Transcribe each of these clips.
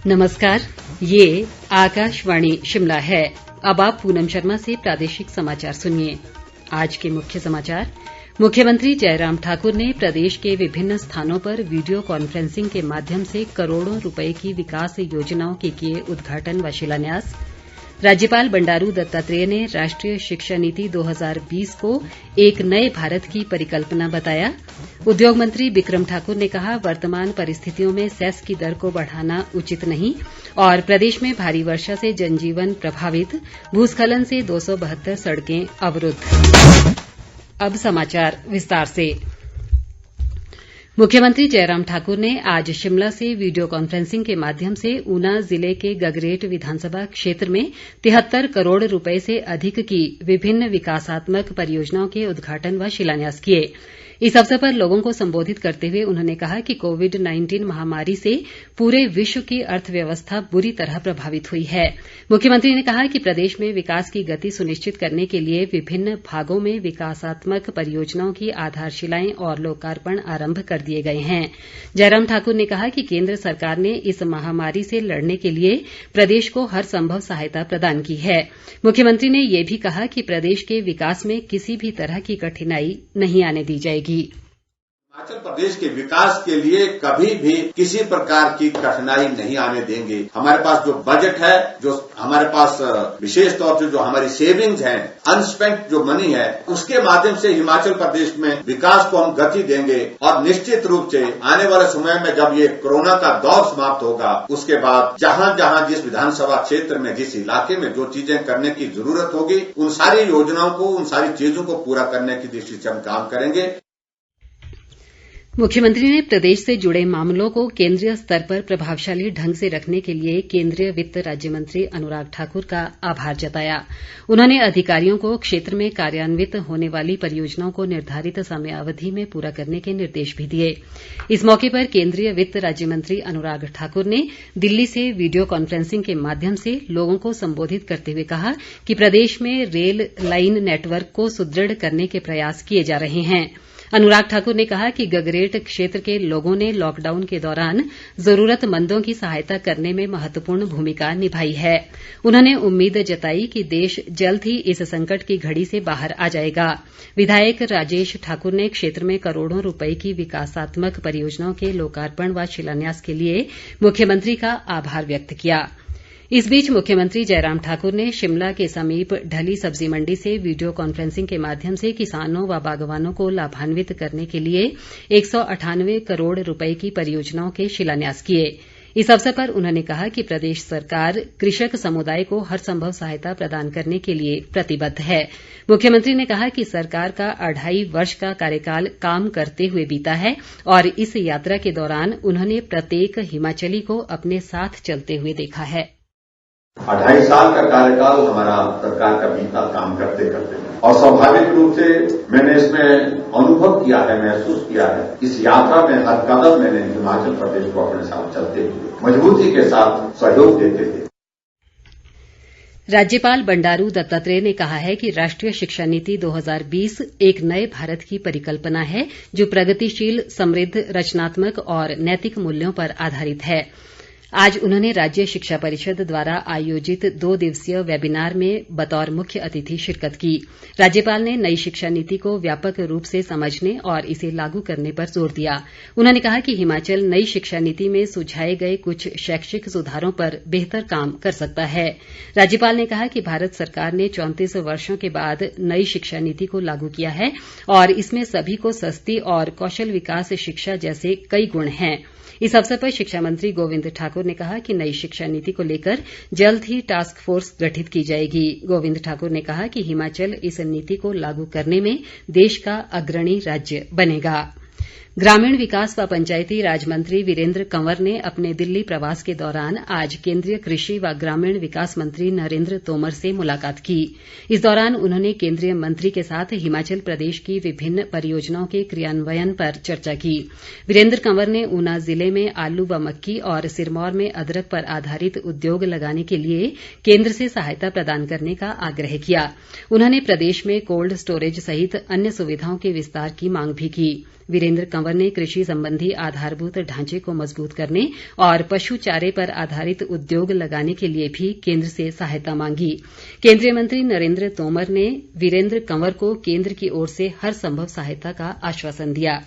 नमस्कार, ये आकाशवाणी शिमला है। अब आप पूनम शर्मा से प्रादेशिक समाचार सुनिए। आज के मुख्य समाचार। मुख्यमंत्री जयराम ठाकुर ने प्रदेश के विभिन्न स्थानों पर वीडियो कॉन्फ्रेंसिंग के माध्यम से करोड़ों रुपए की विकास योजनाओं के किए उद्घाटन व शिलान्यास। राज्यपाल बंडारू दत्तात्रेय ने राष्ट्रीय शिक्षा नीति 2020 को एक नए भारत की परिकल्पना बताया। उद्योग मंत्री बिक्रम ठाकुर ने कहा, वर्तमान परिस्थितियों में सेस की दर को बढ़ाना उचित नहीं और प्रदेश में भारी वर्षा से जनजीवन प्रभावित, भूस्खलन से 272 सड़कें अवरुद्ध। अब समाचार विस्तार से। मुख्यमंत्री जयराम ठाकुर ने आज शिमला से वीडियो कॉन्फ्रेंसिंग के माध्यम से ऊना जिले के गगरेट विधानसभा क्षेत्र में 73 करोड़ रुपए से अधिक की विभिन्न विकासात्मक परियोजनाओं के उद्घाटन व शिलान्यास किए। इस अवसर पर लोगों को संबोधित करते हुए उन्होंने कहा कि कोविड-19 महामारी से पूरे विश्व की अर्थव्यवस्था बुरी तरह प्रभावित हुई है। मुख्यमंत्री ने कहा कि प्रदेश में विकास की गति सुनिश्चित करने के लिए विभिन्न भागों में विकासात्मक परियोजनाओं की आधारशिलाएं और लोकार्पण आरंभ कर दिए गए हैं। जयराम ठाकुर ने कहा कि केंद्र सरकार ने इस महामारी से लड़ने के लिए प्रदेश को हर संभव सहायता प्रदान की है। मुख्यमंत्री ने ये भी कहा कि प्रदेश के विकास में किसी भी तरह की कठिनाई नहीं आने दी जाएगी। हिमाचल प्रदेश के विकास के लिए कभी भी किसी प्रकार की कठिनाई नहीं आने देंगे। हमारे पास जो बजट है, जो हमारे पास विशेष तौर से जो हमारी सेविंग्स हैं, अनस्पेंट जो मनी है, उसके माध्यम से हिमाचल प्रदेश में विकास को हम गति देंगे और निश्चित रूप से आने वाले समय में जब ये कोरोना का दौर समाप्त होगा, उसके बाद जहां जहां जिस विधानसभा क्षेत्र में, जिस इलाके में जो चीजें करने की जरूरत होगी, उन सारी योजनाओं को, उन सारी चीजों को पूरा करने की दृष्टि से हम काम करेंगे। मुख्यमंत्री ने प्रदेश से जुड़े मामलों को केंद्रीय स्तर पर प्रभावशाली ढंग से रखने के लिए केंद्रीय वित्त राज्य मंत्री अनुराग ठाकुर का आभार जताया। उन्होंने अधिकारियों को क्षेत्र में कार्यान्वित होने वाली परियोजनाओं को निर्धारित समयावधि में पूरा करने के निर्देश भी दिए। इस मौके पर केंद्रीय वित्त राज्य मंत्री अनुराग ठाकुर ने दिल्ली से वीडियो कॉन्फ्रेंसिंग के माध्यम से लोगों को संबोधित करते हुए कहा कि प्रदेश में रेल लाइन नेटवर्क को सुदृढ़ करने के प्रयास किए जा रहे हैं। अनुराग ठाकुर ने कहा कि गगरेट क्षेत्र के लोगों ने लॉकडाउन के दौरान जरूरतमंदों की सहायता करने में महत्वपूर्ण भूमिका निभाई है। उन्होंने उम्मीद जताई कि देश जल्द ही इस संकट की घड़ी से बाहर आ जाएगा। विधायक राजेश ठाकुर ने क्षेत्र में करोड़ों रुपए की विकासात्मक परियोजनाओं के लोकार्पण व शिलान्यास के लिए मुख्यमंत्री का आभार व्यक्त किया। इस बीच मुख्यमंत्री जयराम ठाकुर ने शिमला के समीप ढली सब्जी मंडी से वीडियो कॉन्फ्रेंसिंग के माध्यम से किसानों व बागवानों को लाभान्वित करने के लिए 198 करोड़ रुपए की परियोजनाओं के शिलान्यास किए। इस अवसर पर उन्होंने कहा कि प्रदेश सरकार कृषक समुदाय को हर संभव सहायता प्रदान करने के लिए प्रतिबद्ध है। मुख्यमंत्री ने कहा कि सरकार का 2.5 वर्ष का कार्यकाल काम करते हुए बीता है और इस यात्रा के दौरान उन्होंने प्रत्येक हिमाचली को अपने साथ चलते हुए देखा है। 2.5 साल का कार्यकाल हमारा सरकार का बीता काम करते करते और स्वाभाविक रूप से मैंने इसमें अनुभव किया है, महसूस किया है। इस यात्रा में हर कदम मैंने हिमाचल प्रदेश को अपने साथ चलते हुए मजबूती के साथ सहयोग देते थे। राज्यपाल बंडारू दत्तात्रेय ने कहा है कि राष्ट्रीय शिक्षा नीति 2020 एक नए भारत की परिकल्पना है जो प्रगतिशील, समृद्ध, रचनात्मक और नैतिक मूल्यों पर आधारित है। आज उन्होंने राज्य शिक्षा परिषद द्वारा आयोजित 2 दिवसीय वेबिनार में बतौर मुख्य अतिथि शिरकत की। राज्यपाल ने नई शिक्षा नीति को व्यापक रूप से समझने और इसे लागू करने पर जोर दिया। उन्होंने कहा कि हिमाचल नई शिक्षा नीति में सुझाए गए कुछ शैक्षिक सुधारों पर बेहतर काम कर सकता है। राज्यपाल ने कहा कि भारत सरकार ने 34 वर्षों के बाद नई शिक्षा नीति को लागू किया है और इसमें सभी को सस्ती और कौशल विकास शिक्षा जैसे कई गुण हैं। इस अवसर पर शिक्षा मंत्री गोविंद ठाकुर ने कहा कि नई शिक्षा नीति को लेकर जल्द ही टास्क फोर्स गठित की जाएगी। गोविंद ठाकुर ने कहा कि हिमाचल इस नीति को लागू करने में देश का अग्रणी राज्य बनेगा। ग्रामीण विकास व पंचायती राज मंत्री वीरेंद्र कंवर ने अपने दिल्ली प्रवास के दौरान आज केंद्रीय कृषि व ग्रामीण विकास मंत्री नरेंद्र तोमर से मुलाकात की। इस दौरान उन्होंने केंद्रीय मंत्री के साथ हिमाचल प्रदेश की विभिन्न परियोजनाओं के क्रियान्वयन पर चर्चा की। वीरेंद्र कंवर ने ऊना जिले में आलू व मक्की और सिरमौर में अदरक पर आधारित उद्योग लगाने के लिए केंद्र से सहायता प्रदान करने का आग्रह किया। उन्होंने प्रदेश में कोल्ड स्टोरेज सहित अन्य सुविधाओं के विस्तार की मांग भी की। वीरेंद्र कंवर तंवर ने कृषि संबंधी आधारभूत ढांचे को मजबूत करने और पशु चारे पर आधारित उद्योग लगाने के लिए भी केंद्र से सहायता मांगी। केंद्रीय मंत्री नरेंद्र तोमर ने वीरेंद्र कंवर को केंद्र की ओर से हर संभव सहायता का आश्वासन दिया।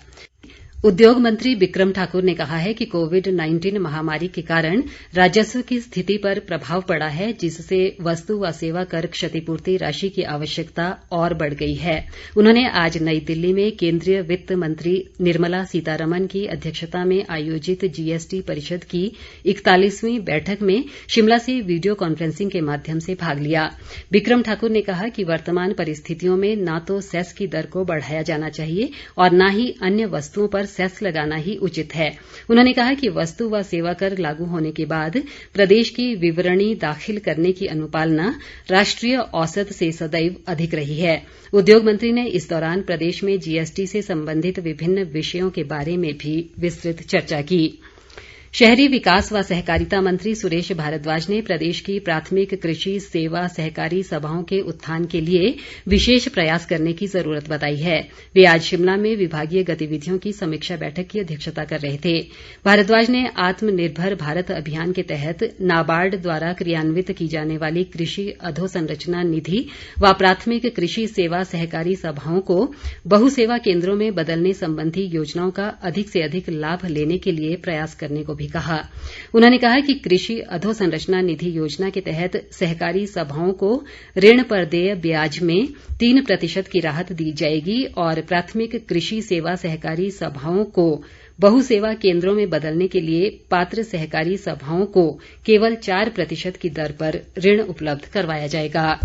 उद्योग मंत्री बिक्रम ठाकुर ने कहा है कि कोविड-19 महामारी के कारण राजस्व की स्थिति पर प्रभाव पड़ा है, जिससे वस्तु व सेवा कर क्षतिपूर्ति राशि की आवश्यकता और बढ़ गई है। उन्होंने आज नई दिल्ली में केंद्रीय वित्त मंत्री निर्मला सीतारमन की अध्यक्षता में आयोजित जीएसटी परिषद की 41वीं बैठक में शिमला से वीडियो कॉन्फ्रेंसिंग के माध्यम से भाग लिया। बिक्रम ठाकुर ने कहा कि वर्तमान परिस्थितियों में न तो सेस की दर को बढ़ाया जाना चाहिए और न ही अन्य वस्तुओं पर सेस लगाना ही उचित है। उन्होंने कहा कि वस्तु व सेवा कर लागू होने के बाद प्रदेश की विवरणी दाखिल करने की अनुपालना राष्ट्रीय औसत से सदैव अधिक रही है। उद्योग मंत्री ने इस दौरान प्रदेश में जीएसटी से संबंधित विभिन्न विषयों के बारे में भी विस्तृत चर्चा की। शहरी विकास व सहकारिता मंत्री सुरेश भारद्वाज ने प्रदेश की प्राथमिक कृषि सेवा सहकारी सभाओं के उत्थान के लिए विशेष प्रयास करने की जरूरत बताई है। वे आज शिमला में विभागीय गतिविधियों की समीक्षा बैठक की अध्यक्षता कर रहे थे। भारद्वाज ने आत्मनिर्भर भारत अभियान के तहत नाबार्ड द्वारा क्रियान्वित की जाने वाली कृषि अधोसंरचना निधि व प्राथमिक कृषि सेवा सहकारी सभाओं को बहुसेवा केंद्रों में बदलने संबंधी योजनाओं का अधिक से अधिक लाभ लेने के लिए प्रयास करने को भी कहा। उन्होंने कहा कि कृषि अधोसंरचना निधि योजना के तहत सहकारी सभाओं को ऋण पर देय ब्याज में 3% की राहत दी जाएगी और प्राथमिक कृषि सेवा सहकारी सभाओं को बहुसेवा केंद्रों में बदलने के लिए पात्र सहकारी सभाओं को केवल 4% की दर पर ऋण उपलब्ध करवाया जाएगा।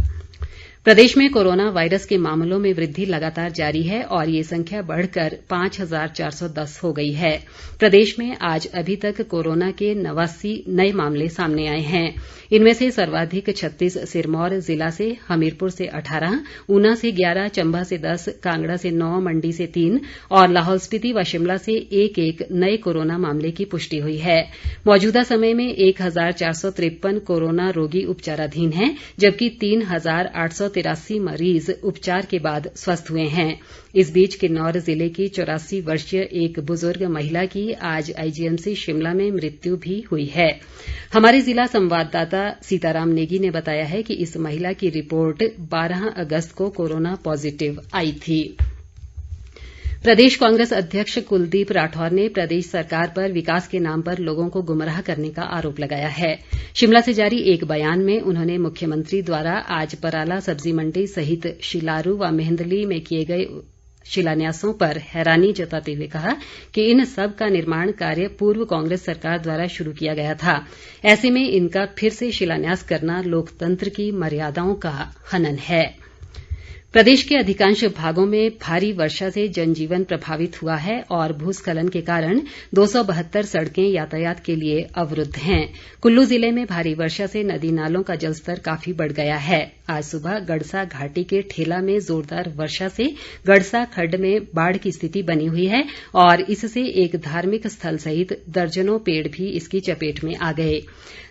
प्रदेश में कोरोना वायरस के मामलों में वृद्धि लगातार जारी है और ये संख्या बढ़कर 5,410 हो गई है। प्रदेश में आज अभी तक कोरोना के 89 नए मामले सामने आए हैं। इनमें से सर्वाधिक 36 सिरमौर जिला से, हमीरपुर से 18, ऊना से 11, चंबा से 10, कांगड़ा से 9, मंडी से 3 और लाहौल स्पीति व शिमला से एक नए कोरोना मामले की पुष्टि हुई है। मौजूदा समय में 1,453 कोरोना रोगी उपचाराधीन हैं, जबकि 3,883 मरीज उपचार के बाद स्वस्थ हुए हैं। इस बीच किन्नौर जिले की 84 वर्षीय एक बुजुर्ग महिला की आज आईजीएमसी शिमला में मृत्यु भी हुई है। हमारे जिला संवाददाता सीताराम नेगी ने बताया है कि इस महिला की रिपोर्ट 12 अगस्त को कोरोना पॉजिटिव आई थी। प्रदेश कांग्रेस अध्यक्ष कुलदीप राठौर ने प्रदेश सरकार पर विकास के नाम पर लोगों को गुमराह करने का आरोप लगाया है। शिमला से जारी एक बयान में उन्होंने मुख्यमंत्री द्वारा आज पराला सब्जी मंडी सहित शिलारू व मेहंदली में किए गए शिलान्यासों पर हैरानी जताते हुए कहा कि इन सब का निर्माण कार्य पूर्व कांग्रेस सरकार द्वारा शुरू किया गया था। ऐसे में इनका फिर से शिलान्यास करना लोकतंत्र की मर्यादाओं का हनन है। प्रदेश के अधिकांश भागों में भारी वर्षा से जनजीवन प्रभावित हुआ है और भूस्खलन के कारण 272 सड़कें यातायात के लिए अवरुद्ध हैं। कुल्लू जिले में भारी वर्षा से नदी नालों का जलस्तर काफी बढ़ गया है। आज सुबह गड़सा घाटी के ठेला में जोरदार वर्षा से गड़सा खड्ड में बाढ़ की स्थिति बनी हुई है और इससे एक धार्मिक स्थल सहित दर्जनों पेड़ भी इसकी चपेट में आ गए।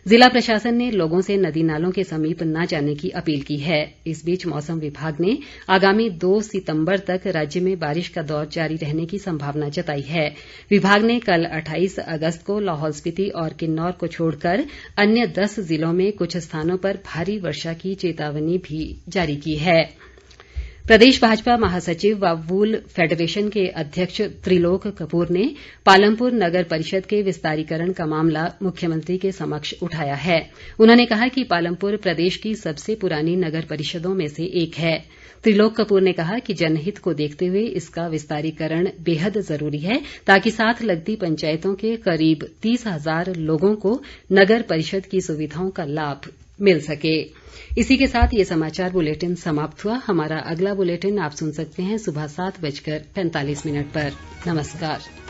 जिला प्रशासन ने लोगों से नदी नालों के समीप न जाने की अपील की है। इस बीच मौसम विभाग ने आगामी 2 सितंबर तक राज्य में बारिश का दौर जारी रहने की संभावना जताई है। विभाग ने कल 28 अगस्त को लाहौल स्पीति और किन्नौर को छोड़कर अन्य 10 जिलों में कुछ स्थानों पर भारी वर्षा की चेतावनी भी जारी की है। प्रदेश भाजपा महासचिव व वूल फेडरेशन के अध्यक्ष त्रिलोक कपूर ने पालमपुर नगर परिषद के विस्तारीकरण का मामला मुख्यमंत्री के समक्ष उठाया है। उन्होंने कहा कि पालमपुर प्रदेश की सबसे पुरानी नगर परिषदों में से एक है। त्रिलोक कपूर ने कहा कि जनहित को देखते हुए इसका विस्तारीकरण बेहद जरूरी है ताकि साथ लगती पंचायतों के करीब 30,000 लोगों को नगर परिषद की सुविधाओं का लाभ मिल सके। इसी के साथ ये समाचार बुलेटिन समाप्त हुआ। हमारा अगला बुलेटिन आप सुन सकते हैं सुबह 7:45 पर। नमस्कार।